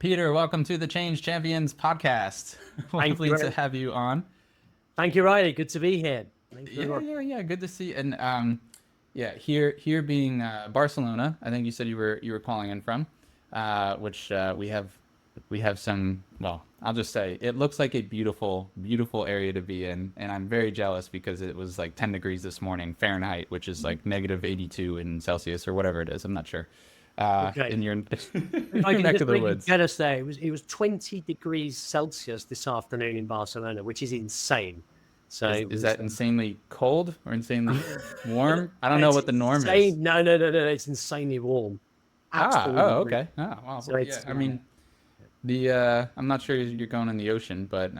Peter, welcome to the Change Champions podcast. Thank Lovely you. to have you on. Thank you, Riley. Good to be here. Thanks very Yeah, much. yeah, yeah. Good to see. And yeah, here being Barcelona. I think you said you were calling in from, which we have some. Well, I'll just say it looks like a beautiful, beautiful area to be in, and I'm very jealous because it was like 10 degrees this morning Fahrenheit, which is like negative 82 in Celsius or whatever it is. I'm not sure. Okay. In your If I your can neck just of the really woods. get us there, it was 20 degrees Celsius this afternoon in Barcelona, which is insane. So Is it is was that insanely cold or insanely warm? I don't know it's what the norm is. insane. No, no, no, no, no. It's insanely warm. Oh, Absolutely warm. okay. Oh, well, So yeah. it's I mean, the I'm not sure you're going in the ocean, but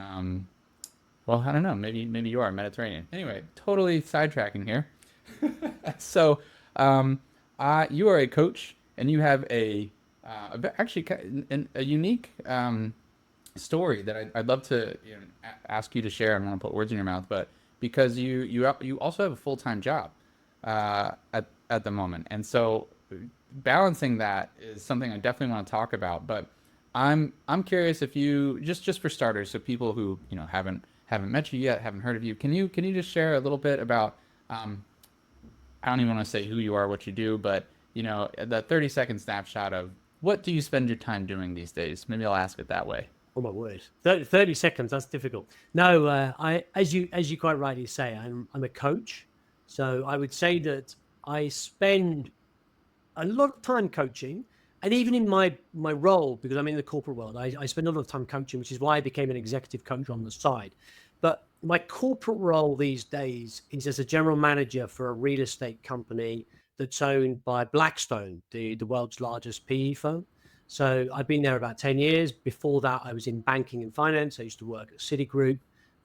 well, I don't know. Maybe you are Mediterranean. Anyway, totally sidetracking here. So, um, you are a coach, and you have actually a unique story that I'd love to ask you to share. I don't want to put words in your mouth, but because you also have a full-time job at the moment, and so balancing that is something I definitely want to talk about. But I'm curious if you just for starters, so people who haven't met you yet, haven't heard of you, can you just share a little bit about um, I don't even want to say who you are, what you do, but the 30-second snapshot of what do you spend your time doing these days? Maybe I'll ask it that way. oh my word, 30 seconds. That's difficult. No, as you quite rightly say, I'm a coach. So I would say that I spend a lot of time coaching, and even in my role, because I'm in the corporate world, I spend a lot of time coaching, which is why I became an executive coach on the side. But my corporate role these days is as a general manager for a real estate company that's owned by Blackstone, the world's largest PE firm. So I've been there about 10 years. Before that, I was in banking and finance. I used to work at Citigroup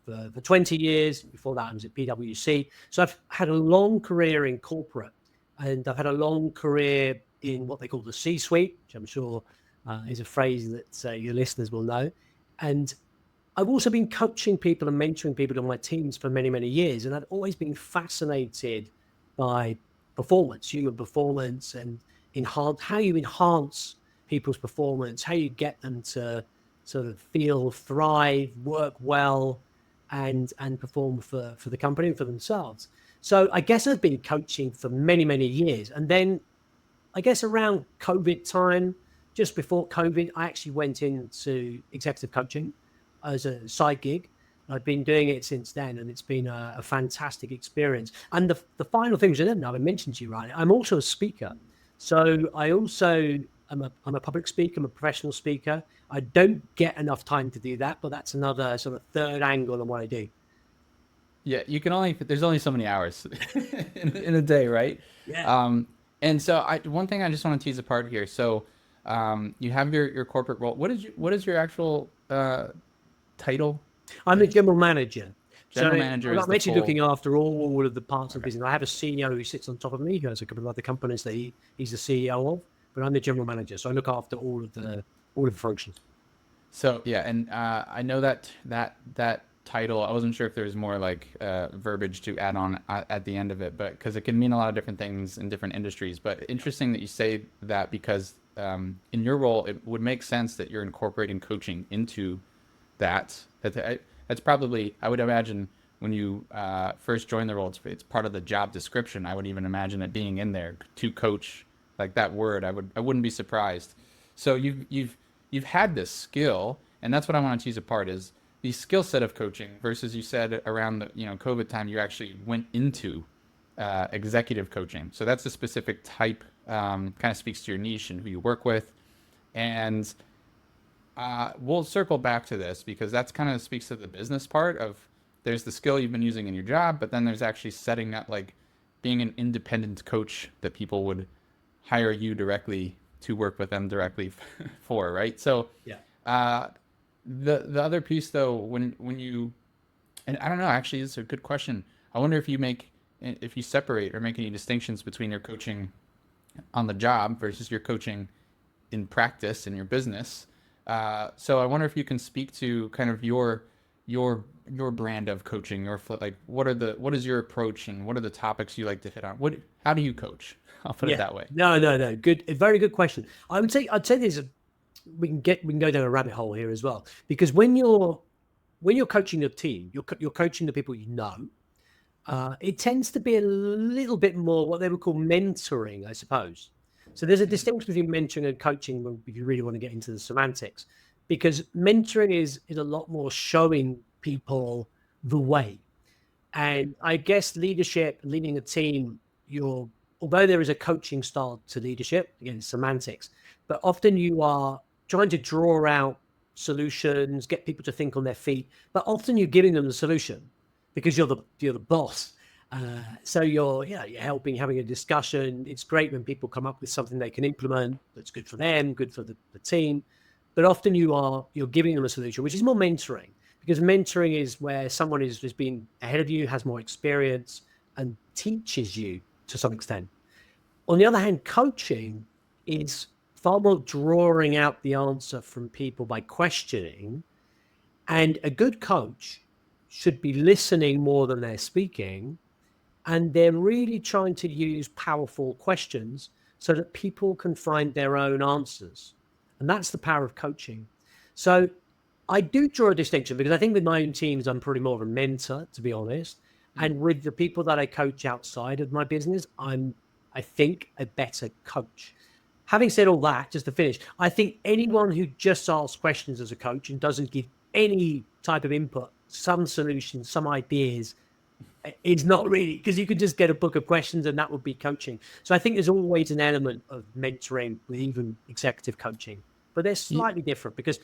for 20 years. Before that, I was at PwC. So I've had a long career in corporate, and I've had a long career in what they call the C-suite, which I'm sure is a phrase that your listeners will know. And I've also been coaching people and mentoring people on my teams for many, many years. And I've always been fascinated by performance, human performance, and how you enhance people's performance, how you get them to sort of feel, thrive, work well, and perform for the company and for themselves. So I guess I've been coaching for many, many years. And then I guess around COVID time, just before COVID, I actually went into executive coaching as a side gig. I've been doing it since then, and it's been a fantastic experience. And the final thing, which I didn't know, I mentioned to you, right? I'm also a speaker. So I also I'm a public speaker, I'm a professional speaker. I don't get enough time to do that, but that's another sort of third angle on what I do. Yeah, there's only so many hours in a day, right? Yeah. Um, and so one thing I just want to tease apart here. So you have your corporate role. What is your actual title? I'm the Like general manager. So general manager is I'm the actually looking full. after all of the parts of the Okay. business. I have a CEO who sits on top of me, who has a couple of other companies that he's the CEO of, but I'm the general manager. So I look after all of the functions. So yeah, and I know that title. I wasn't sure if there was more like verbiage to add on at the end of it, but because it can mean a lot of different things in different industries. But interesting that you say that because in your role, it would make sense that you're incorporating coaching into that. That's probably, I would imagine, when you first join the role, it's part of the job description. I would even imagine it being in there to coach, like that word. I wouldn't be surprised. So you've had this skill, and that's what I want to tease apart is the skill set of coaching versus you said around the COVID time you actually went into executive coaching. So that's a specific type, kind of speaks to your niche and who you work with, and we'll circle back to this because that's kind of speaks to the business part of there's the skill you've been using in your job, but then there's actually setting up like being an independent coach that people would hire you directly to work with them directly for, right? So Yeah. uh, the other piece though, when you and I don't know, actually, it's a good question. I wonder if you separate or make any distinctions between your coaching on the job versus your coaching in practice in your business. So I wonder if you can speak to kind of your brand of coaching, like what is your approach and what are the topics you like to hit on? How do you coach? I'll put it Yeah. that way. No, no, no. Good. A very good question. I'd say this. we can go down a rabbit hole here as well, because when you're coaching a team, you're coaching the people you know. It tends to be a little bit more what they would call mentoring, I suppose. So there's a distinction between mentoring and coaching if you really want to get into the semantics, because mentoring is a lot more showing people the way. And I guess leadership, leading a team, although there is a coaching style to leadership, again, semantics, but often you are trying to draw out solutions, get people to think on their feet, but often you're giving them the solution because you're the boss. So you're helping, having a discussion. It's great when people come up with something they can implement that's good for them, good for the team. But often you're giving them a solution, which is more mentoring, because mentoring is where someone has been ahead of you, has more experience, and teaches you to some extent. On the other hand, coaching is far more drawing out the answer from people by questioning. And a good coach should be listening more than they're speaking. And they're really trying to use powerful questions so that people can find their own answers. And that's the power of coaching. So I do draw a distinction, because I think with my own teams, I'm probably more of a mentor, to be honest. And with the people that I coach outside of my business, I think, a better coach. Having said all that, just to finish, I think anyone who just asks questions as a coach and doesn't give any type of input, some solutions, some ideas, it's not really, because you could just get a book of questions and that would be coaching. So I think there's always an element of mentoring with even executive coaching, but they're slightly different, because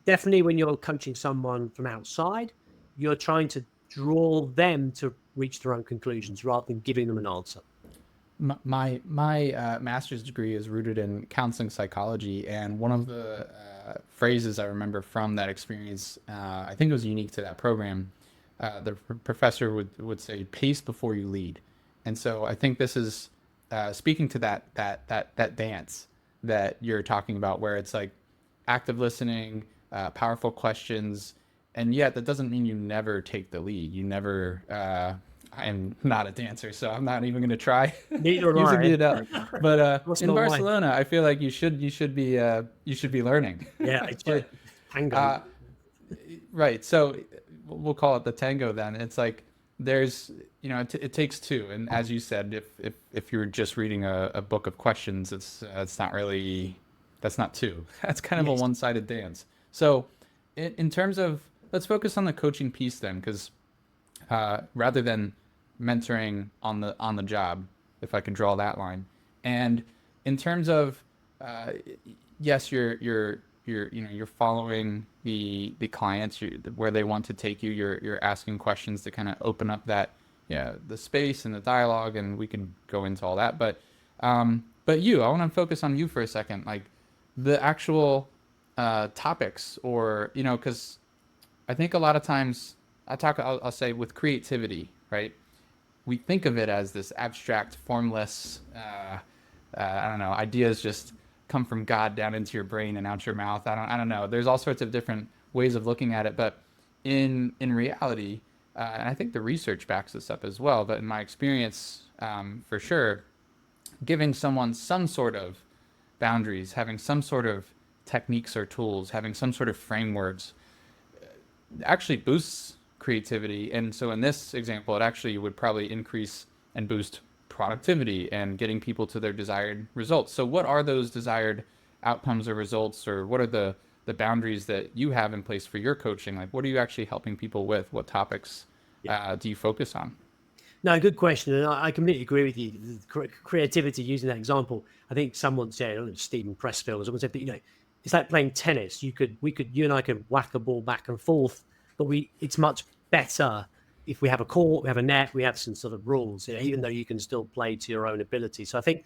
definitely when you're coaching someone from outside, you're trying to draw them to reach their own conclusions rather than giving them an answer. My master's degree is rooted in counseling psychology, and one of the phrases I remember from that experience, I think it was unique to that program. The professor would say, "Pace before you lead," and so I think this is speaking to that dance that you're talking about, where it's like active listening, powerful questions, and yet that doesn't mean you never take the lead. You never. I'm not a dancer, so I'm not even going to try Neither am using I. it. But in Not mine. Barcelona, I feel like you should be learning. Yeah, it should. Tango. Right. So we'll call it the tango then. It's like there's, it takes two. And as you said, if you're just reading a book of questions, it's not really, that's not two. That's kind of a one-sided dance. So in terms of, let's focus on the coaching piece then, because rather than mentoring on the job, if I can draw that line. And in terms of, yes, you're following the clients where they want to take you. You're asking questions to kind of open up that the space and the dialogue, and we can go into all that. But I want to focus on you for a second, like the actual topics, or because I think a lot of times I'll say with creativity, right? We think of it as this abstract, formless, I don't know, ideas just come from God down into your brain and out your mouth. I don't know. There's all sorts of different ways of looking at it, but in reality, and I think the research backs this up as well, but in my experience, for sure, giving someone some sort of boundaries, having some sort of techniques or tools, having some sort of frameworks, actually boosts creativity. And so in this example, it actually would probably increase and boost productivity and getting people to their desired results. So what are those desired outcomes or results, or what are the boundaries that you have in place for your coaching? Like, what are you actually helping people with? What topics do you focus on? No, good question. And I completely agree with you. Creativity, using that example, I think someone said, I don't know, Stephen Pressfield, someone said that, it's like playing tennis. You and I could whack a ball back and forth, but it's much better if we have a court, we have a net, we have some sort of rules, even though you can still play to your own ability. So I think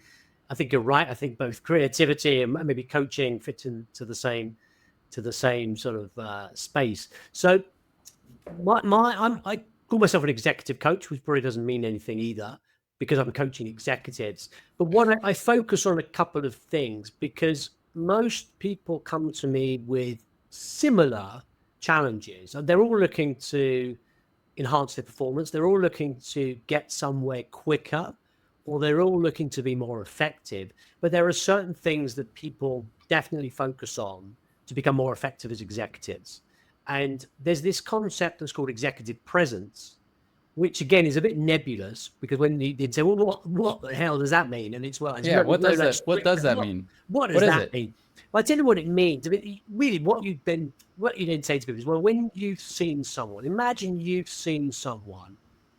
you're right. I think both creativity and maybe coaching fit into the same sort of space. So I call myself an executive coach, which probably doesn't mean anything either, because I'm coaching executives. But what I focus on a couple of things, because most people come to me with similar challenges. They're all looking to enhance their performance. They're all looking to get somewhere quicker, or they're all looking to be more effective. But there are certain things that people definitely focus on. to become more effective as executives. And there's this concept that's called executive presence, which again is a bit nebulous, because when you'd say, well, what the hell does that mean? And it's, well, it's Yeah, no, no, that's what does that mean? what does What is that it? mean? Well, I tell you what it means. I mean, really, what you then say to people is, well, when you've seen someone, imagine you've seen someone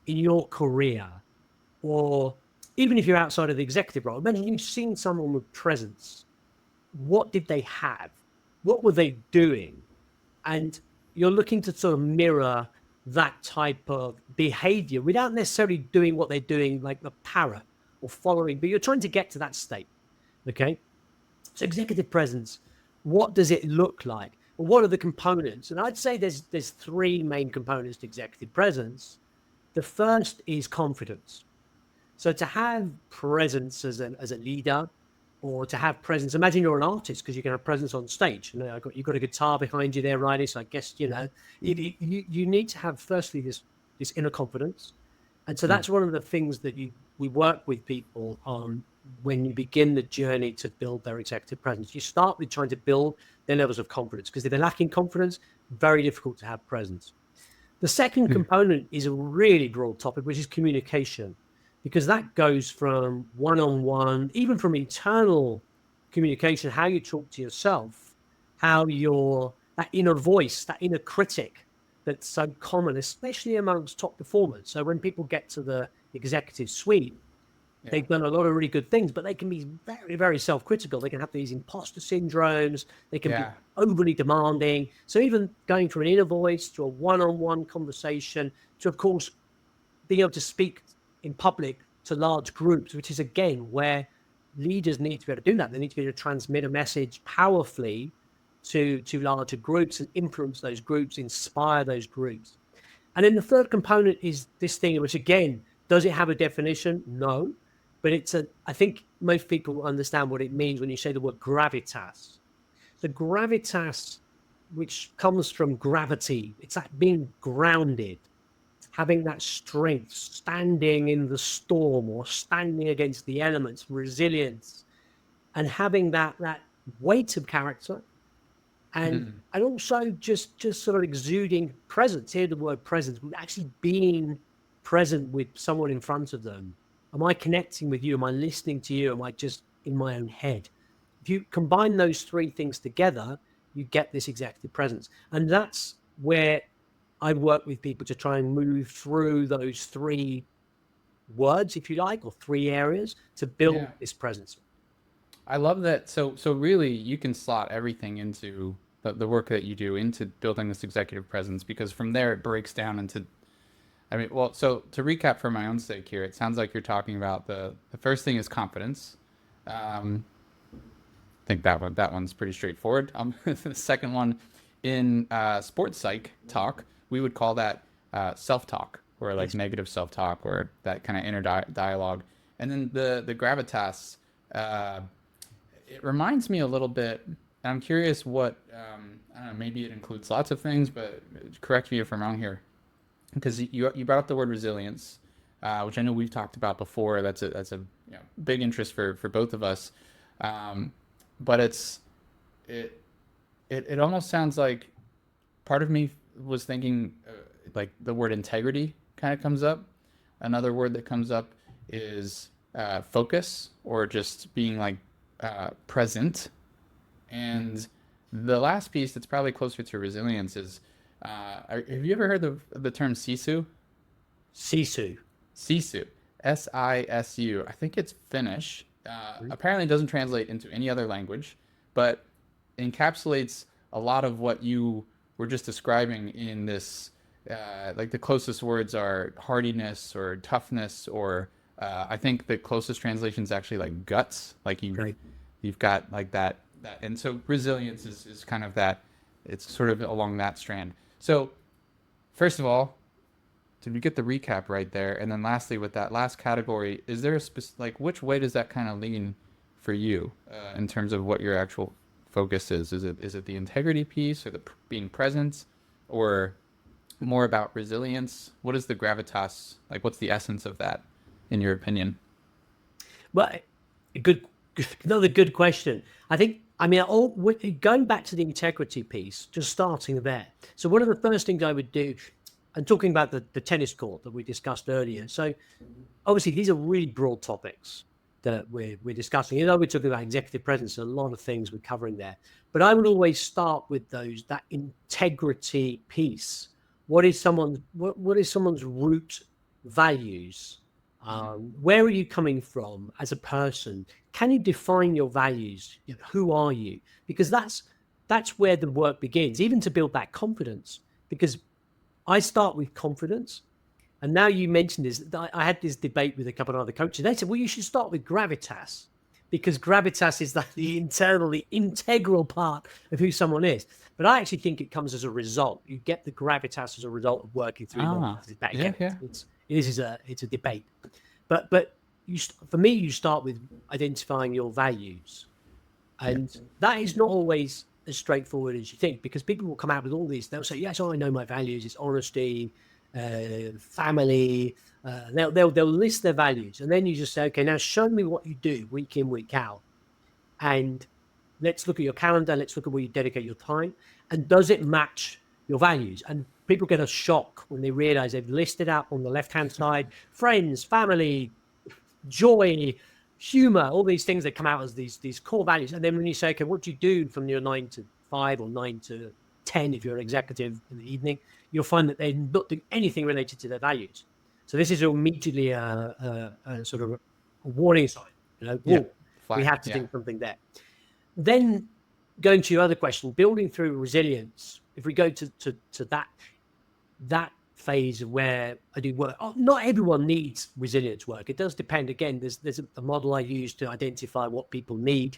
in your career, or even if you're outside of the executive role, imagine you've seen someone with presence. What did they have? What were they doing? And you're looking to sort of mirror that type of behavior without necessarily doing what they're doing, like the parrot or following, but you're trying to get to that state. Okay. So executive presence, what does it look like? Well, what are the components? And I'd say there's three main components to executive presence. The first is confidence. So to have presence as a leader, or to have presence, imagine you're an artist, because you can have presence on stage. You've got a guitar behind you there, Riley. So I guess, you need to have firstly this inner confidence. And so that's one of the things that we work with people on when you begin the journey to build their executive presence. You start with trying to build their levels of confidence, because if they're lacking confidence, very difficult to have presence. The second component is a really broad topic, which is communication, because that goes from one-on-one, even from internal communication, how you talk to yourself, how that inner voice, that inner critic that's so common, especially amongst top performers. So when people get to the executive suite, they've done a lot of really good things, but they can be very, very self-critical. They can have these imposter syndromes. They can be overly demanding. So even going from an inner voice to a one-on-one conversation to, of course, being able to speak in public to large groups, which is, again, where leaders need to be able to do that. They need to be able to transmit a message powerfully to larger groups and influence those groups, inspire those groups. And then the third component is this thing, which, again, does it have a definition? No. But I think most people understand what it means when you say the word gravitas. The gravitas, which comes from gravity, it's like being grounded, having that strength, standing in the storm or standing against the elements, resilience, and having that weight of character, and also just sort of exuding presence. Here, the word presence, actually being present with someone in front of them. Am I connecting with you? Am I listening to you? Am I just in my own head? If you combine those three things together, you get this executive presence. And that's where I work with people to try and move through those three words, if you like, or three areas to build this presence. I love that. So really, you can slot everything into the work that you do into building this executive presence, because from there it breaks down into. I mean, well, so to recap for my own sake here, it sounds like you're talking about the first thing is confidence. I think that one's pretty straightforward. The second one, in sports psych talk, we would call that self-talk, or like negative self-talk, or that kind of inner dialogue. And then the gravitas, it reminds me a little bit. I'm curious what I don't know. Maybe it includes lots of things, but correct me if I'm wrong here, because you brought up the word resilience, which I know we've talked about before. That's a big interest for both of us. But it almost sounds like, part of me was thinking like the word integrity kind of comes up. Another word that comes up is focus, or just being like present. And the last piece that's probably closer to resilience is, have you ever heard of the term sisu? Sisu. Sisu. Sisu. I think it's Finnish. Apparently it doesn't translate into any other language, but encapsulates a lot of what you were just describing in this. Like the closest words are hardiness or toughness, or I think the closest translation is actually like guts. Like you've got like that. And so resilience is kind of that. It's sort of along that strand. So first of all, did we get the recap right there? And then lastly, with that last category, is there a like, which way does that kind of lean for you in terms of what your actual focus is? Is it the integrity piece, or the being present, or more about resilience? What is the gravitas like? What's the essence of that, in your opinion? Well, another good question. I think I mean, going back to the integrity piece, just starting there. So one of the first things I would do, and talking about the tennis court that we discussed earlier. So obviously these are really broad topics that we're discussing. You know, we're talking about executive presence, a lot of things we're covering there. But I would always start with that integrity piece. What is someone's root values? Where are you coming from as a person? Can you define your values? You know, who are you? Because that's where the work begins, even to build that confidence. Because I start with confidence. And now you mentioned this, I had this debate with a couple of other coaches. They said, well, you should start with Gravitas, because Gravitas is the integral part of who someone is. But I actually think it comes as a result. You get the Gravitas as a result of working through it's a debate. But for me, you start with identifying your values. And that is not always as straightforward as you think, because people will come out with all these. They'll say, yes, I know my values. It's honesty, family. They'll list their values. And then you just say, okay, now show me what you do week in, week out. And let's look at your calendar. Let's look at where you dedicate your time. And does it match your values? And people get a shock when they realize they've listed out on the left-hand side, friends, family, joy, humor, all these things that come out as these core values. And then when you say, okay, what do you do from your 9 to 5 or 9 to 10 if you're an executive in the evening, you'll find that they're not doing anything related to their values. So this is immediately a sort of a warning sign. You know, we have to do something there. Then going to your other question, building through resilience. If we go to that phase of where I do work, not everyone needs resilience work. It does depend. Again, there's a model I use to identify what people need.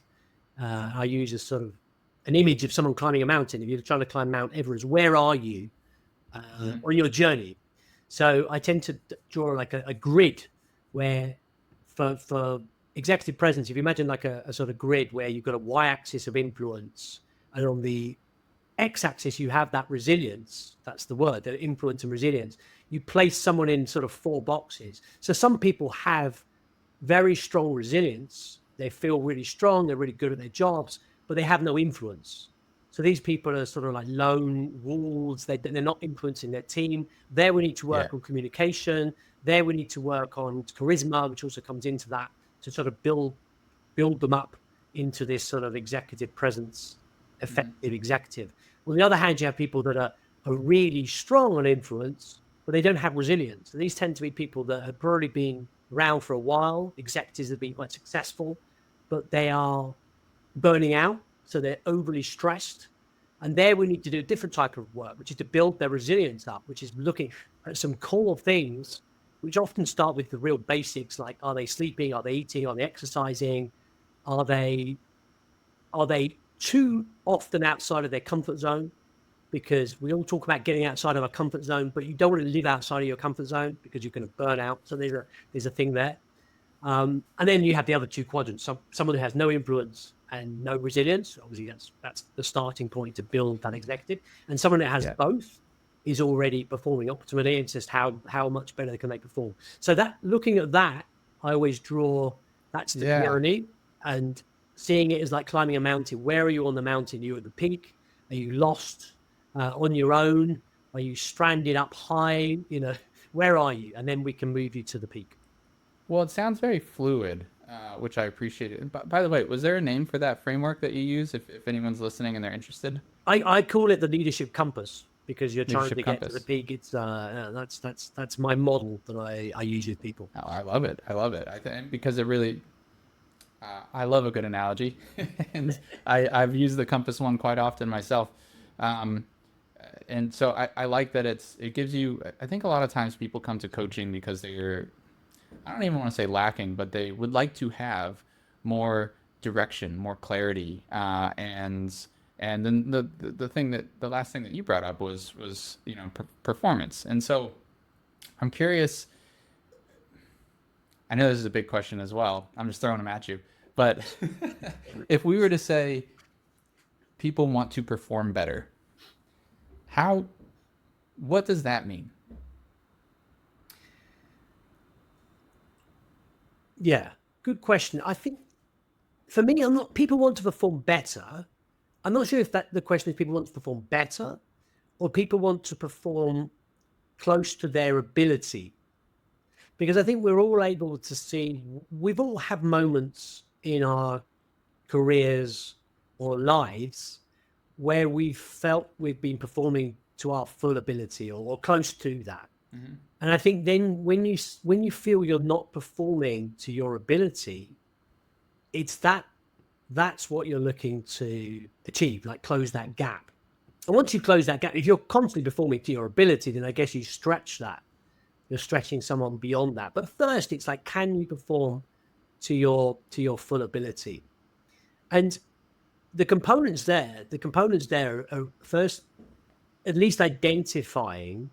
I use a sort of an image of someone climbing a mountain. If you're trying to climb Mount Everest, where are you on your journey? So I tend to draw like a grid where for executive presence, if you imagine like a sort of grid where you've got a y-axis of influence, and on the x-axis you have that resilience. That's the word, the influence and resilience. You place someone in sort of 4 boxes. So some people have very strong resilience. They feel really strong. They're really good at their jobs, but they have no influence. So these people are sort of like lone wolves. They're not influencing their team. There we need to work on communication. There we need to work on charisma, which also comes into that, to sort of build them up into this sort of executive presence, effective executive. On the other hand, you have people that are really strong on influence, but they don't have resilience. And these tend to be people that have probably been around for a while. Executives have been quite successful, but they are burning out. So they're overly stressed. And there we need to do a different type of work, which is to build their resilience up, which is looking at some core things, which often start with the real basics, like, are they sleeping? Are they eating? Are they exercising? Are they too often outside of their comfort zone? Because we all talk about getting outside of our comfort zone, but you don't want to live outside of your comfort zone because you're going to burn out. So there's a thing there. And then you have the other 2 quadrants. Someone who has no influence and no resilience. Obviously, that's the starting point to build that executive. And someone that has both is already performing optimally. It's just how much better can they perform. So that, looking at that, I always draw, that's the journey, and seeing it as like climbing a mountain. Where are you on the mountain? Are you at the peak? Are you lost on your own? Are you stranded up high? You know, where are you? And then we can move you to the peak. Well, it sounds very fluid, which I appreciate. By the way, was there a name for that framework that you use if anyone's listening and they're interested? I call it the leadership compass, because you're trying to get to the peak. It's that's my model that I use with people. Oh, I love it. I love it. I think because it really, I love a good analogy, and I've used the compass one quite often myself. And so I like that it gives you, I think a lot of times people come to coaching because they're, I don't even want to say lacking, but they would like to have more direction, more clarity, and then the last thing that you brought up was performance. And so I'm curious. I know this is a big question as well. I'm just throwing them at you, but if we were to say people want to perform better, what does that mean? Yeah, good question. I think for me, people want to perform better. I'm not sure if the question is people want to perform better or people want to perform close to their ability. Because I think we're all able to see, we've all had moments in our careers or lives where we felt we've been performing to our full ability or close to that. Mm-hmm. And I think then when you feel you're not performing to your ability, it's that's what you're looking to achieve, like close that gap. And once you close that gap, if you're constantly performing to your ability, then I guess you stretch that. You're stretching someone beyond that. But first, it's like, can you perform to your full ability? And the components there are first, at least identifying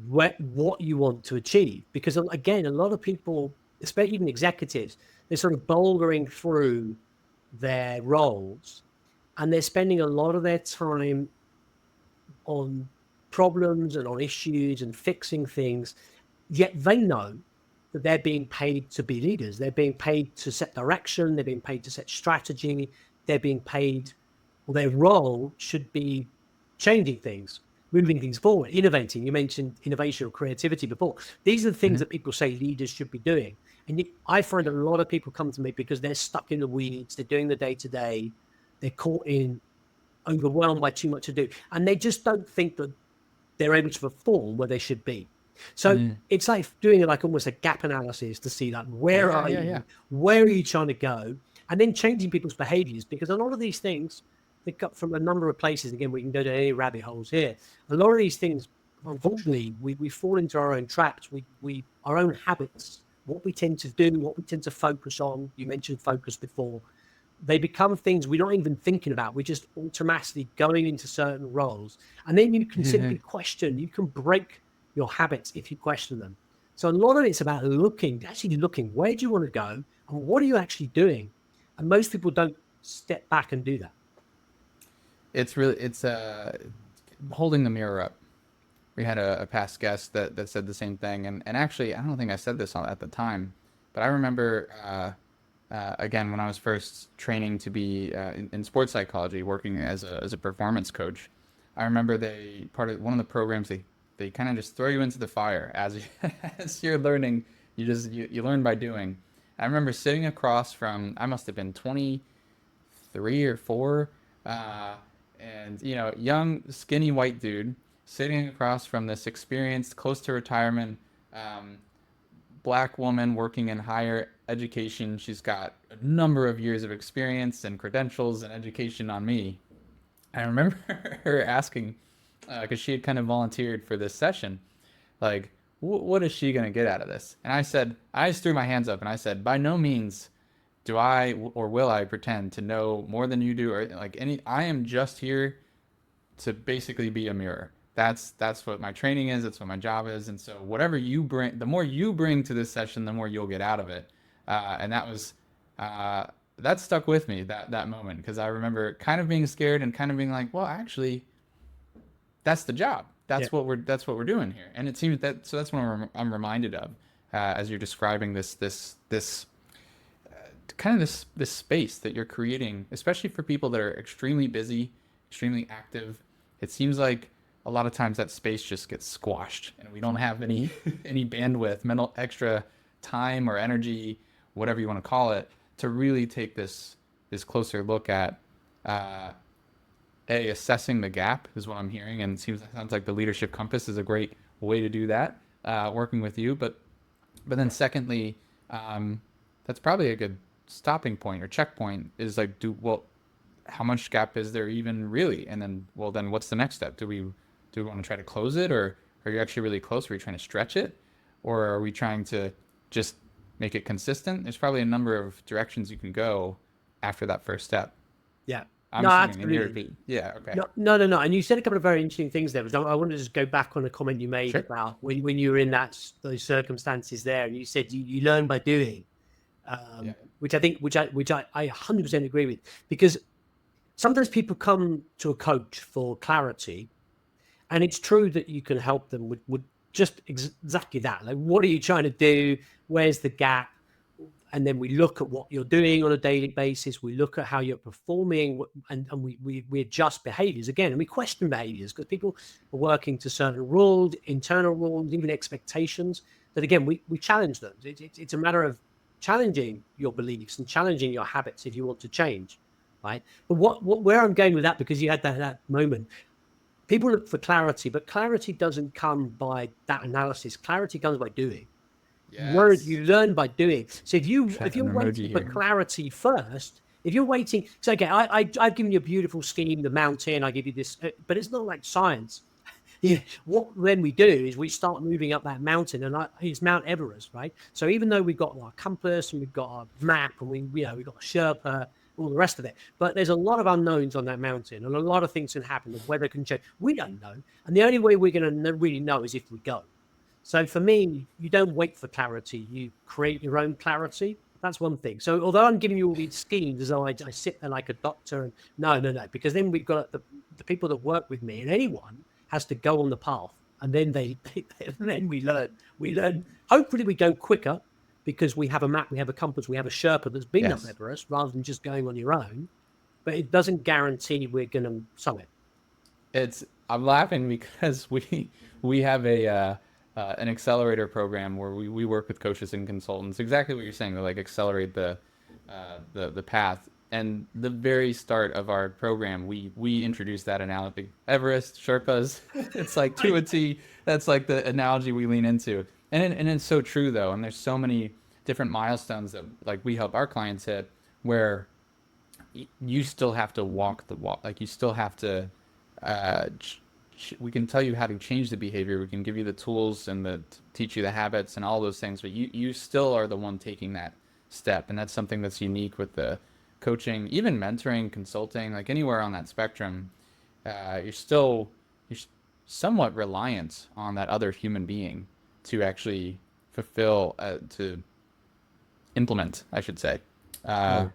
what you want to achieve. Because again, a lot of people, especially even executives, they're sort of bouldering through their roles and they're spending a lot of their time on problems and on issues and fixing things, yet they know that they're being paid to be leaders. They're being paid to set direction. They're being paid to set strategy. They're being paid, or their role should be changing things, moving things forward, innovating. You mentioned innovation or creativity before. These are the things that people say leaders should be doing. And I find a lot of people come to me because they're stuck in the weeds. They're doing the day-to-day. They're caught in, overwhelmed by too much to do. And they just don't think that they're able to perform where they should be. So it's like doing like almost a gap analysis to see like, where are you? Where are you trying to go? And then changing people's behaviors, because a lot of these things, they got from a number of places. Again, we can go to any rabbit holes here. A lot of these things, unfortunately, we fall into our own traps. Our own habits, what we tend to do, what we tend to focus on. You mentioned focus before. They become things we're not even thinking about. We're just automatically going into certain roles. And then you can simply question, you can break your habits if you question them. So a lot of it's about actually looking, where do you want to go? And what are you actually doing? And most people don't step back and do that. It's holding the mirror up. We had a past guest that said the same thing. And actually, I don't think I said this at the time, but I remember, again, when I was first training to be in sports psychology, working as a performance coach, I remember one of the programs, they kind of just throw you into the fire as you're learning. You learn by doing. I remember sitting across from, I must have been 23 or 4, and young skinny white dude sitting across from this experienced, close to retirement, black woman working in higher education. She's got a number of years of experience and credentials and education on me. I remember her asking, because she had kind of volunteered for this session, like, what is she going to get out of this? And I just threw my hands up and I said, by no means do I or will I pretend to know more than you do, or like I am just here to basically be a mirror. That's what my training is. That's what my job is. And so whatever you bring, the more you bring to this session, the more you'll get out of it. And that stuck with me, that moment, because I remember kind of being scared and kind of being like, well, actually, that's the job. That's what we're doing here. And it seems so that's what I'm reminded of as you're describing this kind of this space that you're creating, especially for people that are extremely busy, extremely active. It seems like a lot of times that space just gets squashed and we don't have any bandwidth, mental extra time or energy, whatever you want to call it, to really take this closer look at assessing the gap is what I'm hearing, and sounds like the leadership compass is a great way to do that, working with you. But then secondly, that's probably a good stopping point or checkpoint, is like, how much gap is there even really? And then what's the next step? Do we want to try to close it, or are you actually really close? Are we trying to stretch it, or are we trying to just make it consistent? There's probably a number of directions you can go after that first step. Yeah. I'm assuming. Yeah. Okay. No. And you said a couple of very interesting things there. I want to just go back on a comment you made about when you were in those circumstances there, and you said you learn by doing, which I 100% agree with, because sometimes people come to a coach for clarity, and it's true that you can help them with just exactly that. Like, what are you trying to do? Where's the gap? and then we look at what you're doing on a daily basis. We look at how you're performing, and we adjust behaviors again, and we question behaviors because people are working to certain rules, internal rules, even expectations that, again, we challenge them. It's a matter of challenging your beliefs and challenging your habits if you want to change, right? But where I'm going with that, because you had that moment, people look for clarity, but clarity doesn't come by that analysis. Clarity comes by doing. Yes. You learn by doing. So if you're An emoji waiting for here. clarity first, if you're waiting, so okay, I've given you a beautiful scheme, the mountain. I give you this, but it's not like science. Yeah, what then we do is we start moving up that mountain, and it's Mount Everest, right? So even though we've got our compass and we've got our map and we've got a Sherpa, all the rest of it, but there's a lot of unknowns on that mountain, and a lot of things can happen. The weather can change. We don't know, and the only way we're going to really know is if we go. So for me, you don't wait for clarity. You create your own clarity. That's one thing. So although I'm giving you all these schemes as though I sit there like a doctor, and no, because then we've got the people that work with me, and anyone has to go on the path, and then then we learn. Hopefully we go quicker because we have a map, we have a compass, we have a Sherpa that's been up Everest, rather than just going on your own. But it doesn't guarantee we're going to summit. I'm laughing because we have an accelerator program where we work with coaches and consultants. Exactly what you're saying, to like accelerate the path. And the very start of our program, we introduced that analogy. Everest, Sherpas, it's like to a T. That's like the analogy we lean into. And it's so true though. And there's so many different milestones that like we help our clients hit where you still have to walk the walk. Like you still have to we can tell you how to change the behavior. We can give you the tools and teach you the habits and all those things, but you still are the one taking that step. And that's something that's unique with the coaching, even mentoring, consulting, like anywhere on that spectrum. You're somewhat reliant on that other human being to actually fulfill, to implement, I should say,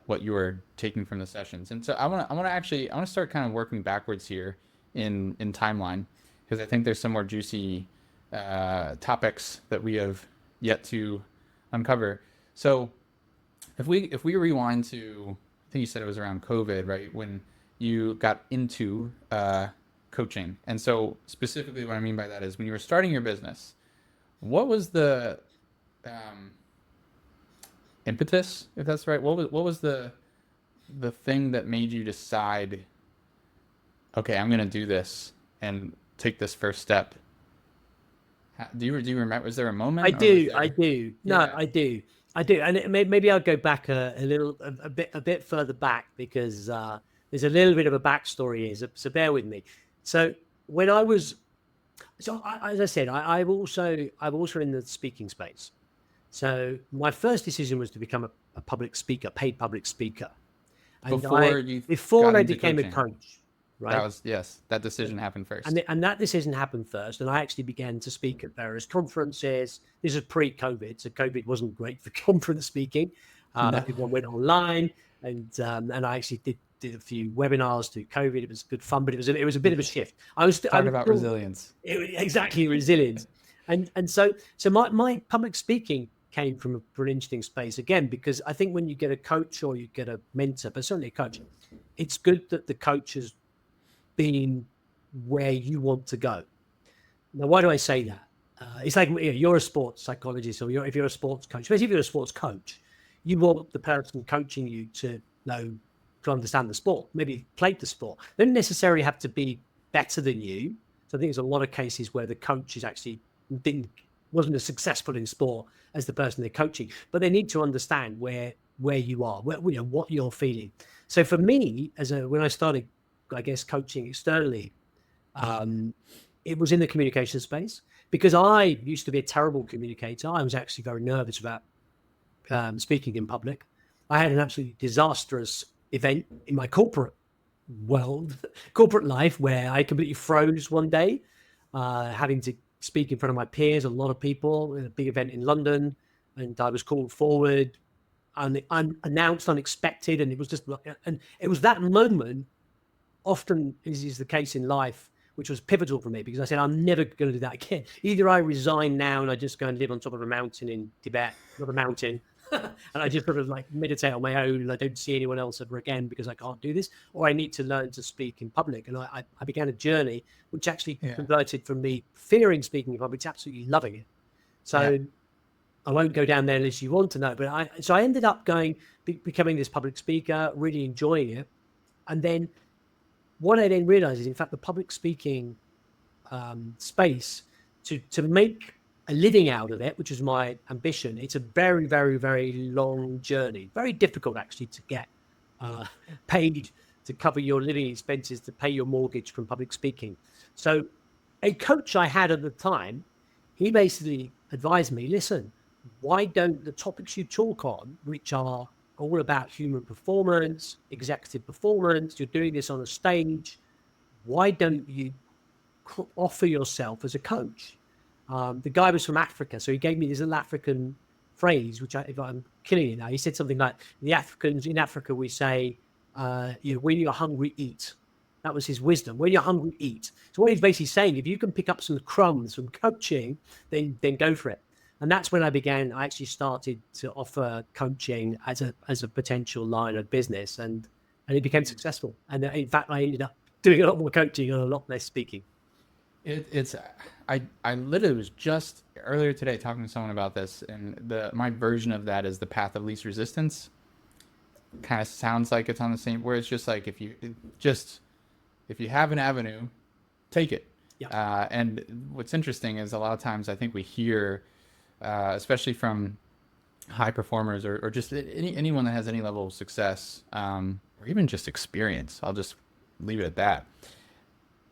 what you were taking from the sessions. And so I want to start kind of working backwards here in timeline, because I think there's some more juicy topics that we have yet to uncover. So if we rewind to, I think you said it was around COVID, right? When you got into coaching. And so specifically what I mean by that is when you were starting your business, what was the impetus, if that's right? What was the thing that made you decide, okay, I'm going to do this and take this first step? Do you remember? Was there a moment? I do. No, Yeah. I do. And maybe I'll go back a bit further back, because there's a little bit of a backstory here. So bear with me. So when I was, as I said, I'm also in the speaking space. So my first decision was to become a public speaker, paid public speaker. And before I became a coach. Right. That decision happened first. And that decision happened first. And I actually began to speak at various conferences. This is pre-COVID, so COVID wasn't great for conference speaking. People went online, and I actually did a few webinars through COVID. It was good fun, but it was a bit of a shift. Resilience. Exactly, resilience. And so my public speaking came from an interesting space again, because I think when you get a coach or you get a mentor, but certainly a coach, it's good that the coach has being where you want to go. Now, why do I say that? It's like, you're a sports psychologist, or if you're a sports coach, especially if you're a sports coach, you want the person coaching you to understand the sport, maybe played the sport. They don't necessarily have to be better than you. So I think there's a lot of cases where the coach is actually wasn't as successful in sport as the person they're coaching, but they need to understand where you are, what you're feeling. So for me, when I started, I guess, coaching externally, it was in the communication space, because I used to be a terrible communicator. I was actually very nervous about speaking in public. I had an absolutely disastrous event in my corporate life, where I completely froze one day, having to speak in front of my peers, a lot of people, in a big event in London, and I was called forward, unannounced, unexpected, and it was that moment. Often is the case in life, which was pivotal for me, because I said, I'm never going to do that again. Either I resign now and I just go and live on top of a mountain in Tibet, not a mountain, and I just sort of like meditate on my own, and I don't see anyone else ever again because I can't do this, or I need to learn to speak in public. And I began a journey which actually Yeah. converted from me fearing speaking in public to absolutely loving it. So Yeah. I won't go down there unless you want to know, but I ended up becoming this public speaker, really enjoying it. And then what I then realized is, in fact, the public speaking space, to make a living out of it, which is my ambition, it's a very, very, very long journey, very difficult actually to get paid to cover your living expenses, to pay your mortgage from public speaking. So a coach I had at the time, he basically advised me, listen, why don't the topics you talk on, which are all about human performance, executive performance, you're doing this on a stage, why don't you offer yourself as a coach? The guy was from Africa, so he gave me this little African phrase, which if I'm killing it now, he said something like, the Africans in Africa, we say, when you're hungry, eat. That was his wisdom. When you're hungry, eat. So what he's basically saying, if you can pick up some crumbs from coaching, then go for it. And that's when I actually started to offer coaching as a potential line of business, and it became successful. And in fact, I ended up doing a lot more coaching and a lot less speaking. I literally was just earlier today talking to someone about this, and my version of that is the path of least resistance. Kind of sounds like it's on the same, where it's just like, if you have an avenue, take it. Yeah. And what's interesting is a lot of times I think we hear, especially from high performers, or just anyone that has any level of success, or even just experience. I'll just leave it at that.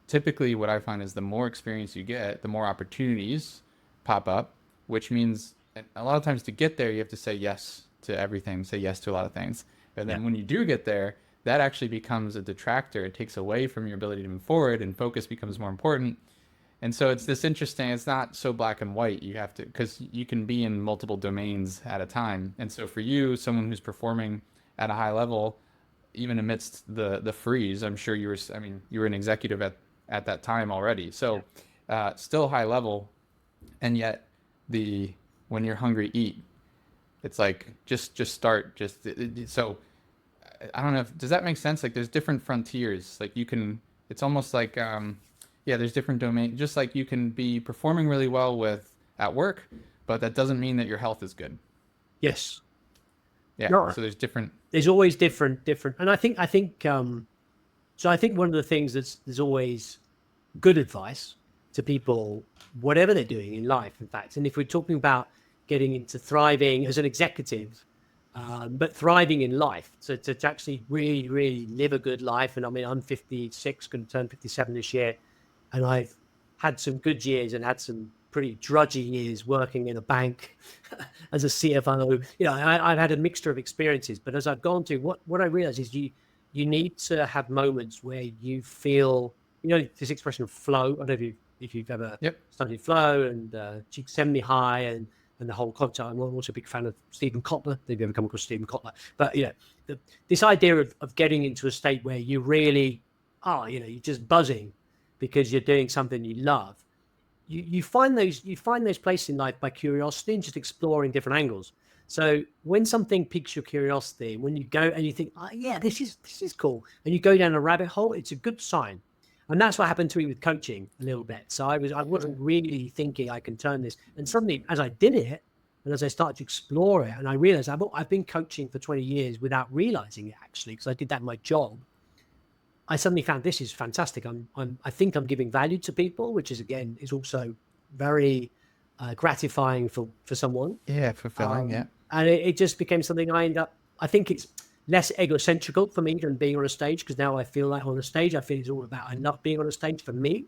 Typically what I find is the more experience you get, the more opportunities pop up, which means a lot of times to get there, you have to say yes to everything, say yes to a lot of things. And then when you do get there, that actually becomes a detractor. It takes away from your ability to move forward, and focus becomes more important. And so it's this interesting, it's not so black and white. You have to, because you can be in multiple domains at a time. And so for you, someone who's performing at a high level, even amidst the freeze, I'm sure you were an executive at that time already. So still high level. And yet when you're hungry, eat. It's like, just start, so I don't know does that make sense? Like, there's different frontiers. Like, it's almost like, there's different domains. Just like you can be performing really well at work, but that doesn't mean that your health is good. Yes. Yeah. No. So there's always different. And I think, so I think one of the things there's always good advice to people, whatever they're doing in life, in fact. And if we're talking about getting into thriving as an executive, but thriving in life, so to actually really, really live a good life. And I mean, I'm 56, going to turn 57 this year, and I've had some good years and had some pretty drudgy years working in a bank as a CFO. I've had a mixture of experiences, but as I've gone to, what I realize is you need to have moments where you feel, this expression of flow. I don't know if you've ever studied flow and Csikszentmihalyi High and the whole concept. I'm also a big fan of Stephen Kotler. Have you ever come across Stephen Kotler? But this idea of getting into a state where you really are, you're just buzzing because you're doing something you love. You find those places in life by curiosity and just exploring different angles. So when something piques your curiosity, when you go and you think, oh, yeah, this is cool, and you go down a rabbit hole, it's a good sign. And that's what happened to me with coaching a little bit. So I wasn't really thinking I can turn this. And suddenly, as I did it, and as I started to explore it, and I realized I've been coaching for 20 years without realizing it, actually, because I did that in my job. I suddenly found this is fantastic. I think I'm giving value to people, which is, again, is also very gratifying for someone. Yeah, fulfilling. Yeah. And it just became something I think it's less egocentrical for me than being on a stage, because now I feel like on a stage, I feel it's all about, I love being on a stage for me.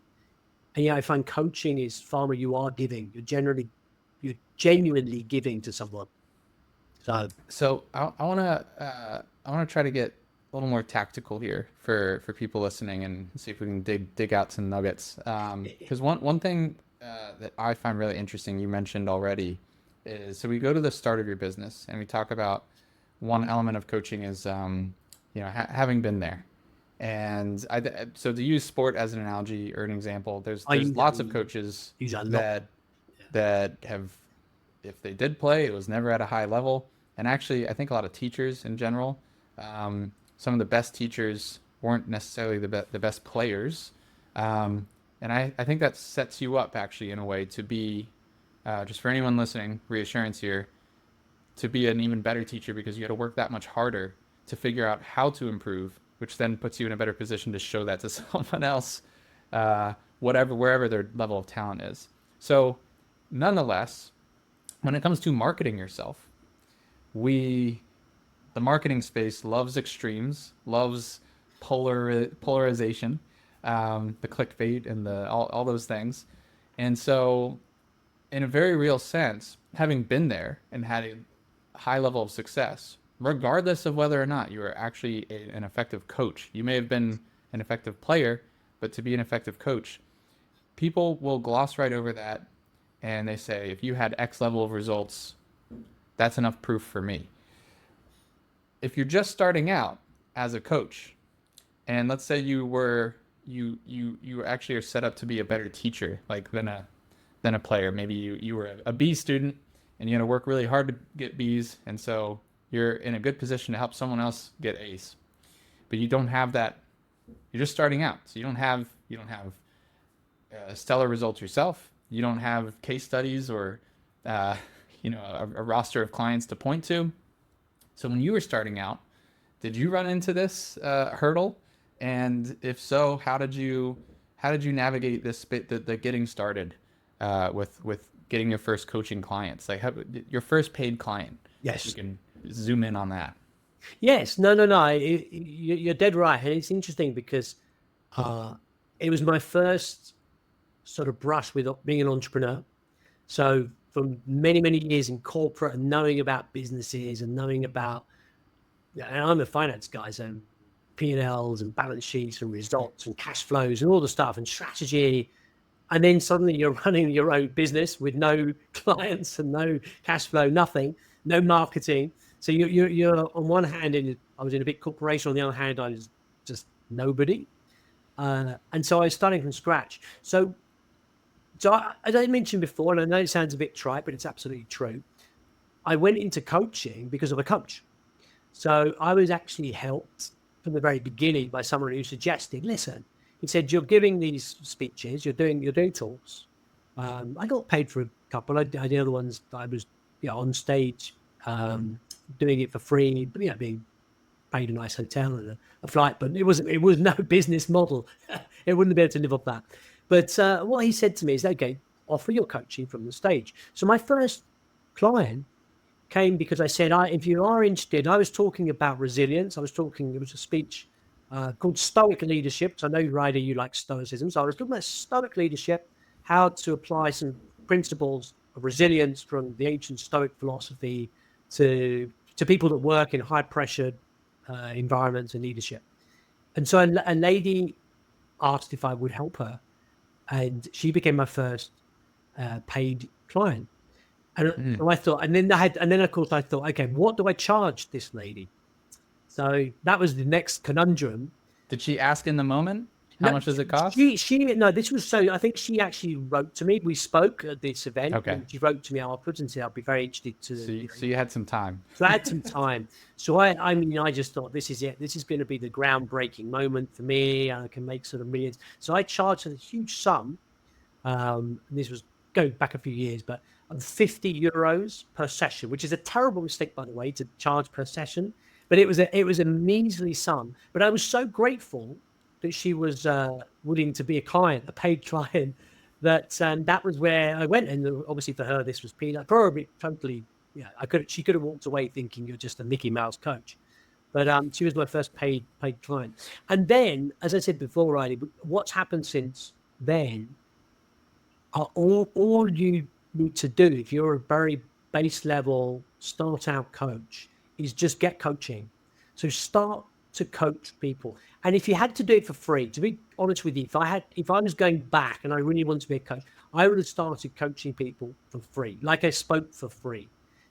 And I find coaching is far more you are giving. You're genuinely giving to someone. So I want to try to get a little more tactical here for people listening, and see if we can dig out some nuggets. Because one thing that I find really interesting, you mentioned already, is, so we go to the start of your business and we talk about one element of coaching is having been there. And so to use sport as an analogy or an example, there's lots of coaches that have, if they did play, it was never at a high level. And actually, I think a lot of teachers in general, some of the best teachers weren't necessarily the best players. And I think that sets you up actually in a way to be, just for anyone listening, reassurance here, to be an even better teacher because you got to work that much harder to figure out how to improve, which then puts you in a better position to show that to someone else, wherever their level of talent is. So, nonetheless, when it comes to marketing yourself, we the marketing space loves extremes, loves polarization, the clickbait and all those things. And so, in a very real sense, having been there and had a high level of success, regardless of whether or not you are actually an effective coach, you may have been an effective player, but to be an effective coach, people will gloss right over that and they say, if you had X level of results, that's enough proof for me. If you're just starting out as a coach, and let's say you actually are set up to be a better teacher, like than a player. Maybe you were a B student and you had to work really hard to get B's, and so you're in a good position to help someone else get A's. But you don't have that. You're just starting out, so you don't have stellar results yourself. You don't have case studies or a roster of clients to point to. So when you were starting out, did you run into this hurdle? And if so, how did you navigate this the getting started with getting your first coaching clients, like your first paid client? You Yes. can zoom in on that. Yes. No. You're dead right. And it's interesting because it was my first sort of brush with being an entrepreneur. So for many, many years in corporate and knowing about businesses and knowing about, and I'm a finance guy, so P&Ls and balance sheets and results and cash flows and all the stuff and strategy. And then suddenly you're running your own business with no clients and no cash flow, nothing, no marketing. So you're on one hand, I was in a big corporation. On the other hand, I was just nobody. And so I was starting from scratch. So as I mentioned before, and I know it sounds a bit trite, but it's absolutely true. I went into coaching because of a coach. So I was actually helped from the very beginning by someone who suggested, listen, he said, you're giving these speeches, you're doing talks. I got paid for a couple. I did other ones. I was on stage doing it for free, but being paid a nice hotel and a flight, but it was no business model. It wouldn't be able to live off that. But what he said to me is, okay, offer your coaching from the stage. So my first client came because I said, if you are interested, I was talking about resilience. It was a speech called Stoic Leadership. So I know, Ryder, you like Stoicism. So I was talking about Stoic Leadership, how to apply some principles of resilience from the ancient Stoic philosophy to people that work in high pressure environments and leadership. And so a lady asked if I would help her, and she became my first paid client. And so I thought, and then of course I thought, okay, what do I charge this lady? So that was the next conundrum. Did she ask in the moment? How much does it cost? No, this was I think she actually wrote to me. We spoke at this event. Okay. And she wrote to me afterwards and said, I'll be very interested to. So you had some time. So I had some time. So I just thought, this is it. This is going to be the groundbreaking moment for me. I can make sort of millions. So I charged a huge sum. And this was going back a few years, but €50 per session, which is a terrible mistake, by the way, to charge per session. But it was a measly sum. But I was so grateful that she was willing to be a client, a paid client, that was where I went. And obviously for her, this was peanut, probably totally, she could have walked away thinking you're just a Mickey Mouse coach. But she was my first paid client. And then, as I said before, Riley, what's happened since then are all you need to do if you're a very base level start out coach is just get coaching. So start to coach people. And if you had to do it for free, to be honest with you, if I was going back and I really wanted to be a coach, I would have started coaching people for free, like I spoke for free.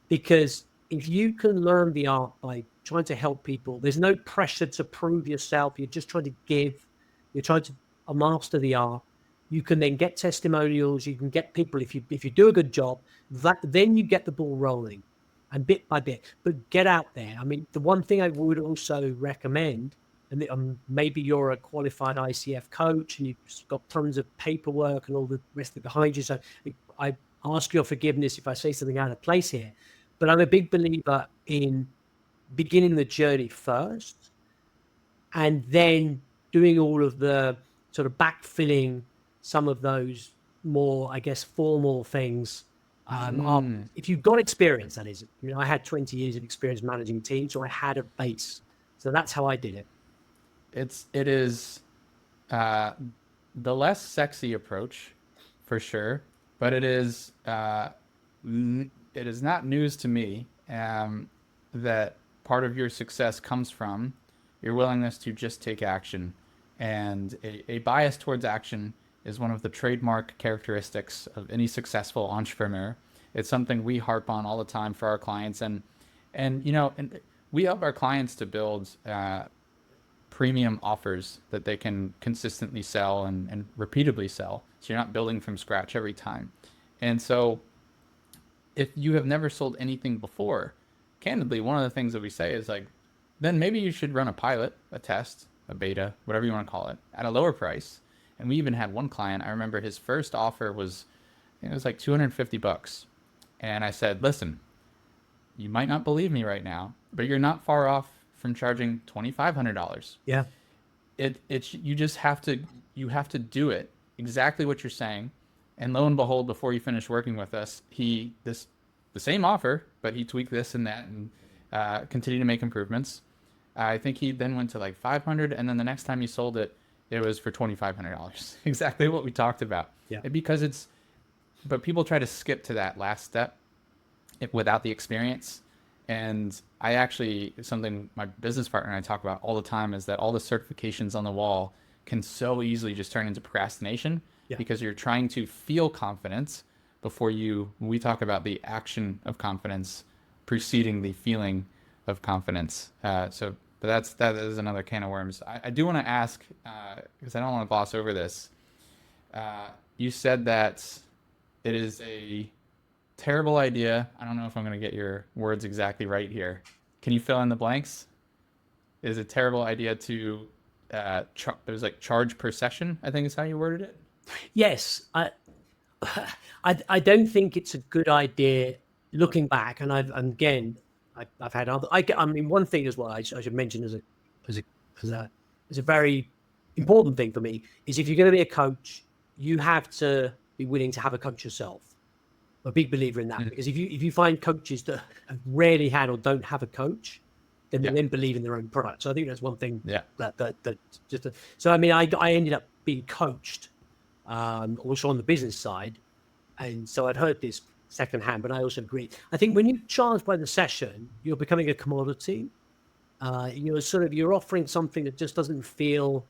Because if you can learn the art by trying to help people, there's no pressure to prove yourself. You're just trying to give. You're trying to master the art. You can then get testimonials. You can get people if you do a good job. Then you get the ball rolling. and bit by bit, but get out there. I mean, the one thing I would also recommend, and maybe you're a qualified ICF coach and you've got tons of paperwork and all the rest of it behind you. So I ask your forgiveness if I say something out of place here, but I'm a big believer in beginning the journey first and then doing all of the sort of backfilling some of those more, I guess, formal things. If you've got experience, that is, I had 20 years of experience managing teams, so I had a base. So that's how I did it. It is uh, the less sexy approach, for sure, but it is not news to me that part of your success comes from your willingness to just take action, and a bias towards action is one of the trademark characteristics of any successful entrepreneur. It's something we harp on all the time for our clients, and we help our clients to build premium offers that they can consistently sell and repeatedly sell. So you're not building from scratch every time. And so if you have never sold anything before, candidly, one of the things that we say is like, then maybe you should run a pilot, a test, a beta, whatever you want to call it, at a lower price. And we even had one client, I remember his first offer was, it was like 250 bucks. And I said, listen, you might not believe me right now, but you're not far off from charging $2,500. Yeah. It's you just have to do it exactly what you're saying, and lo and behold, before you finish working with us, the same offer, but he tweaked this and that and continued to make improvements. I think he then went to like 500, and then the next time he sold it, it was for $2,500. Exactly what we talked about. Yeah. But people try to skip to that last step without the experience. And I actually, something my business partner and I talk about all the time is that all the certifications on the wall can so easily just turn into procrastination because you're trying to feel confidence before we talk about the action of confidence preceding the feeling of confidence. But that is another can of worms. I do want to ask, because I don't want to gloss over this. You said that it is a terrible idea. I don't know if I'm going to get your words exactly right here. Can you fill in the blanks? It is a terrible idea to there's like charge per session, I think is how you worded it. Yes, I don't think it's a good idea looking back. And I've had other. I mean, one thing as well I should mention as a very important thing for me is if you're going to be a coach, you have to be willing to have a coach yourself. I'm a big believer in that because if you find coaches that have rarely had or don't have a coach, then they then believe in their own product. So I think that's one thing. So I mean, I ended up being coached, also on the business side, and so I'd heard this secondhand, but I also agree. I think when you charge by the session, you're becoming a commodity. You're offering something that just doesn't feel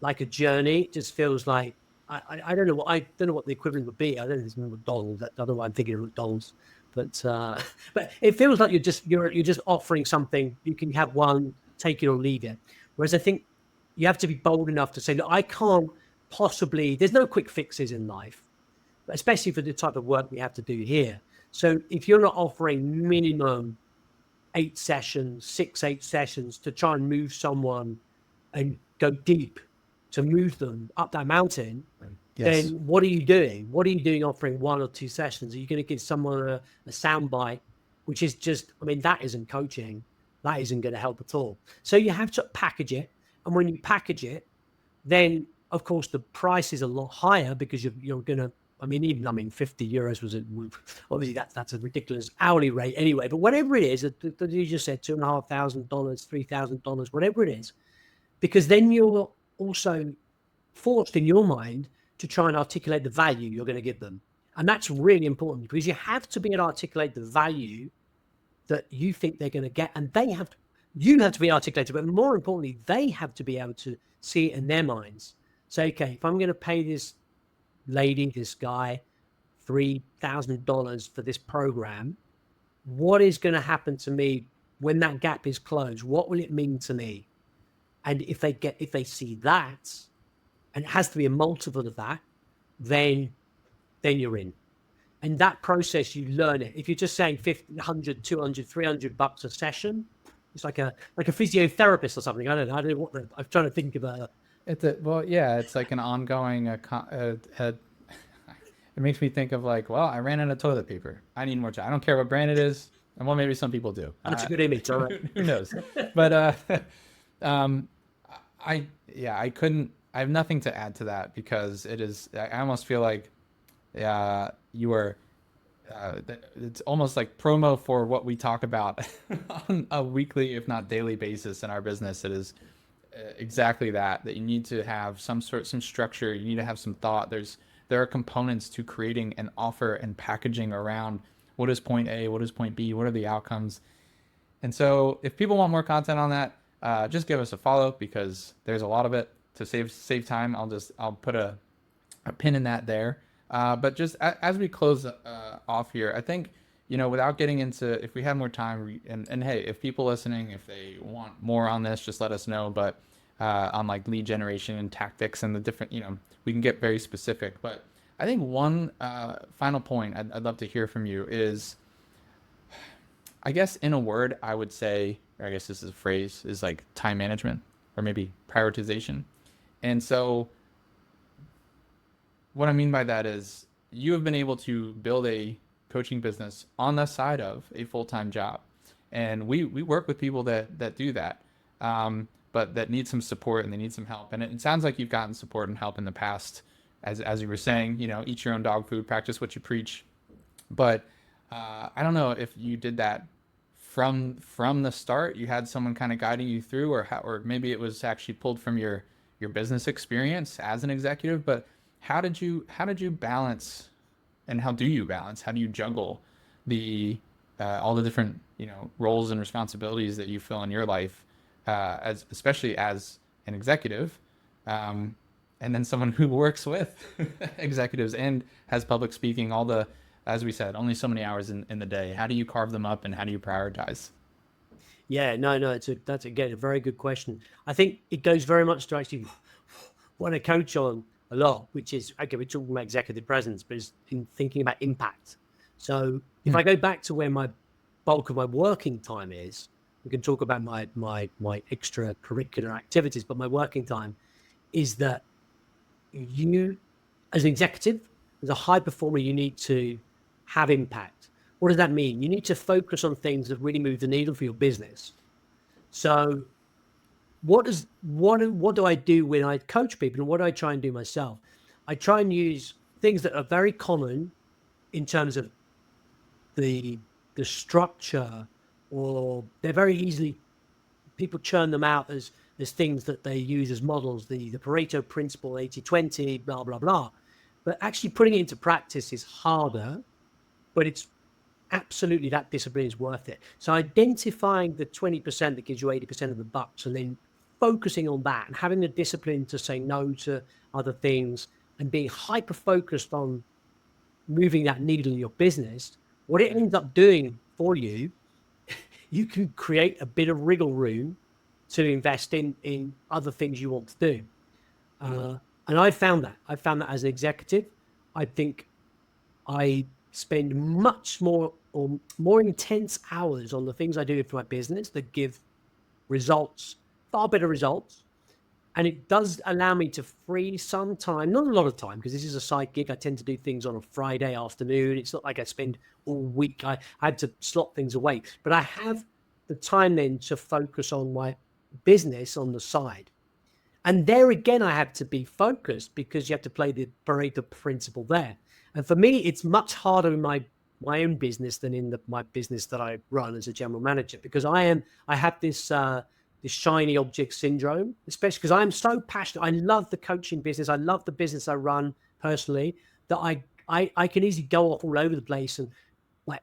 like a journey. It just feels like I don't know what the equivalent would be. I don't think it's McDonald's. I don't know why I'm thinking of McDonald's, but it feels like you're just offering something. You can have one, take it or leave it. Whereas I think you have to be bold enough to say, look, I can't possibly. There's no quick fixes in life, especially for the type of work we have to do here. So if you're not offering minimum 8 sessions, 6-8 sessions to try and move someone and go deep to move them up that mountain, then what are you doing? What are you doing offering 1 or 2 sessions? Are you going to give someone a soundbite, which is just, I mean, that isn't coaching. That isn't going to help at all. So you have to package it. And when you package it, then of course the price is a lot higher because you're going to, I mean, 50 euros was obviously that's a ridiculous hourly rate anyway, but whatever it is that you just said, $2,500, $3,000, whatever it is, because then you're also forced in your mind to try and articulate the value you're going to give them. And that's really important because you have to be able to articulate the value that you think they're going to get. And you have to be articulated, but more importantly, they have to be able to see it in their minds. Say, okay, if I'm going to pay this lady, this guy, $3,000 for this program, what is going to happen to me when that gap is closed? What will it mean to me? And if they see that, and it has to be a multiple of that, then you're in. And that process, you learn it. If you're just saying 50, 100, 200, $300 a session, it's like a physiotherapist or something. I don't know. I don't know what I'm trying to think of It's like an ongoing. It makes me think of like, well, I ran out of toilet paper. I need more. I don't care what brand it is, and well, maybe some people do. That's a good image. All right. Who knows? But um, I couldn't. I have nothing to add to that because it is. I almost feel like, you are. It's almost like promo for what we talk about on a weekly, if not daily basis in our business. It is exactly that you need to have some structure. You need to have some thought. There are components to creating an offer and packaging around what is point A, what is point B, what are the outcomes. And so if people want more content on that, just give us a follow because there's a lot of it. To save time, I'll put a pin in that there. But just as we close off here, I think, without getting into, if we had more time, and hey, if people listening, if they want more on this, just let us know. But on like lead generation and tactics and the different, we can get very specific. But I think one final point I'd love to hear from you is, I guess in a word, I would say, or I guess this is a phrase, is like time management or maybe prioritization. And so what I mean by that is you have been able to build a coaching business on the side of a full-time job. And we work with people that do that, but that need some support and they need some help. And it sounds like you've gotten support and help in the past, as you were saying, eat your own dog food, practice what you preach. But I don't know if you did that from the start. You had someone kind of guiding you through, or maybe it was actually pulled from your business experience as an executive. But how did you balance, and how do you balance? How do you juggle the all the different roles and responsibilities that you feel in your life, especially as an executive, and then someone who works with executives and has public speaking, as we said, only so many hours in the day. How do you carve them up and how do you prioritize? Yeah, no, that's again a very good question. I think it goes very much to actually what I coach on a lot, which is, okay, we're talking about executive presence, but it's in thinking about impact. So if I go back to where my bulk of my working time is, we can talk about my extracurricular activities, but my working time is that you, as an executive, as a high performer, you need to have impact. What does that mean? You need to focus on things that really move the needle for your business. So what do I do when I coach people, and what do I try and do myself? I try and use things that are very common in terms of the structure, or they're very easily, people churn them out as things that they use as models, the Pareto principle, 80-20, blah, blah, blah. But actually putting it into practice is harder, but it's absolutely, that discipline is worth it. So identifying the 20% that gives you 80% of the bucks, and then focusing on that and having the discipline to say no to other things and being hyper focused on moving that needle in your business, what it ends up doing for you, you can create a bit of wriggle room to invest in other things you want to do. And I found that as an executive, I think I spend much more or more intense hours on the things I do for my business that give results, far better results. And it does allow me to free some time, not a lot of time, because this is a side gig. I tend to do things on a Friday afternoon. It's not like I spend all week. I had to slot things away, but I have the time then to focus on my business on the side. And there again, I have to be focused because you have to play the Pareto principle there. And for me, it's much harder in my own business than in my business that I run as a general manager, because I have this shiny object syndrome, especially because I'm so passionate. I love the coaching business. I love the business I run personally, that I can easily go off all over the place and like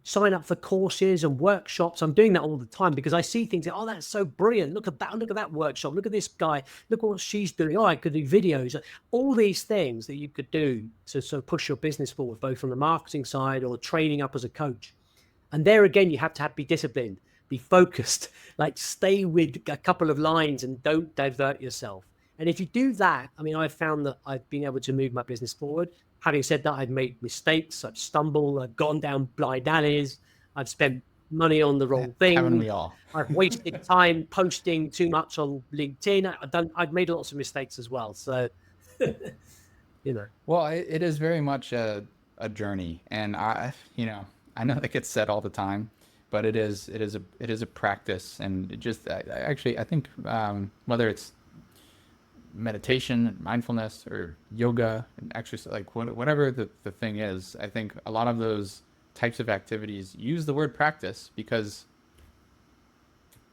sign up for courses and workshops. I'm doing that all the time because I see things. Oh, that's so brilliant. Look at that workshop. Look at this guy. Look what she's doing. Oh, I could do videos. All these things that you could do to sort of push your business forward, both from the marketing side or training up as a coach. And there again, you have to be disciplined, be focused, like stay with a couple of lines and don't divert yourself. And if you do that, I mean, I've found that I've been able to move my business forward. Having said that, I've made mistakes, I've stumbled, I've gone down blind alleys, I've spent money on the wrong Haven't thing, we all? I've wasted time posting too much on LinkedIn. I've made lots of mistakes as well. So, you know. Well, it is very much a journey, and I know that gets said all the time, but it is a practice, and it just I think whether it's meditation, mindfulness, or yoga and exercise, like whatever the thing is, I think a lot of those types of activities use the word practice because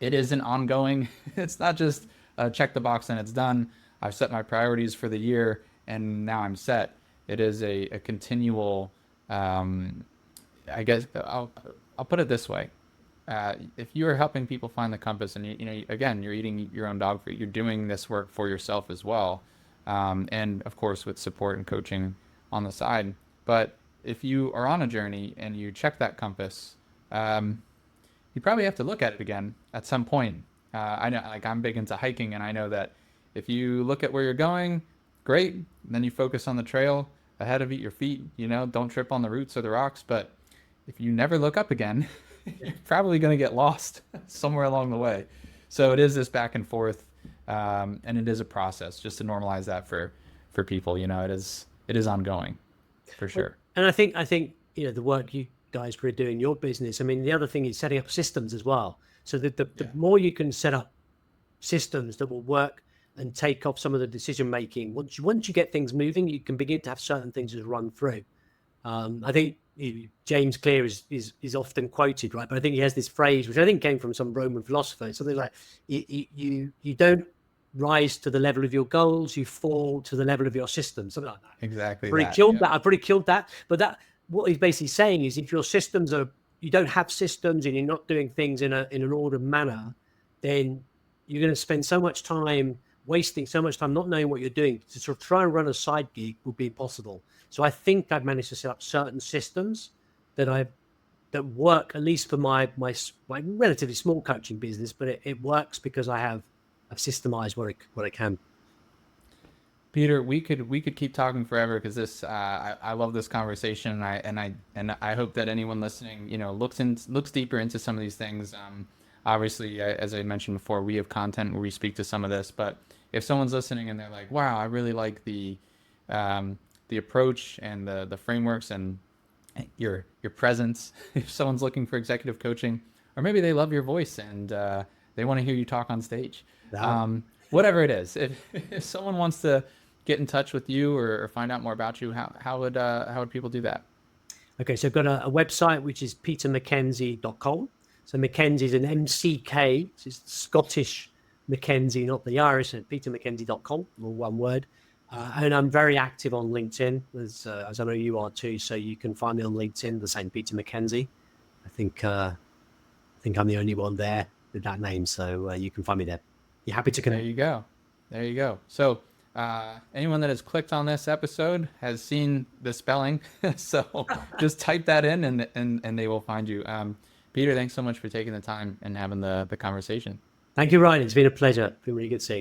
it is an ongoing, it's not just check the box and it's done. I've set my priorities for the year and now I'm set. It is a continual, I guess I'll put it this way. If you are helping people find the compass and again, you're eating your own dog food, you're doing this work for yourself as well. And of course with support and coaching on the side. But if you are on a journey and you check that compass, you probably have to look at it again at some point. I know, like I'm big into hiking, and I know that if you look at where you're going, great. And then you focus on the trail ahead of your feet. Don't trip on the roots or the rocks. But if you never look up again, you're probably going to get lost somewhere along the way. So it is this back and forth, and it is a process. Just to normalize that for people, it is ongoing, for sure. And I think the work you guys were doing your business. I mean, the other thing is setting up systems as well. So that the more you can set up systems that will work and take off some of the decision making, once you get things moving, you can begin to have certain things just run through. I think James Clear is often quoted, right? But I think he has this phrase, which I think came from some Roman philosopher. Something like, you don't rise to the level of your goals, you fall to the level of your system, something like that. Exactly. I've pretty killed that. But what he's basically saying is, if your systems you don't have systems and you're not doing things in an ordered manner, then you're going to spend wasting so much time not knowing what you're doing. To sort of try and run a side gig would be impossible. So I think I've managed to set up certain systems that work, at least for my relatively small coaching business, but it works because I've systemized what I can. Peter, we could keep talking forever because this I love this conversation, and I hope that anyone listening looks deeper into some of these things. Obviously, as I mentioned before, we have content where we speak to some of this, but if someone's listening and they're like, wow, I really like the approach and the frameworks and your presence, if someone's looking for executive coaching, or maybe they love your voice and they want to hear you talk on stage, whatever it is, if someone wants to get in touch with you or find out more about you, how would people do that? Okay, so I've got a website which is petermckenzie.com. So McKenzie is an MCK, so it's Scottish Mackenzie, not the Irish, at petermckenzie.com, all one word. And I'm very active on LinkedIn, as I know you are too. So you can find me on LinkedIn, the same Peter McKenzie. I think I'm the only one there with that name, so you can find me there. You're happy to connect. There you go. So anyone that has clicked on this episode has seen the spelling, so just type that in and they will find you. Peter, thanks so much for taking the time and having the conversation. Thank you, Ryan. It's been a pleasure. It's been really good seeing you.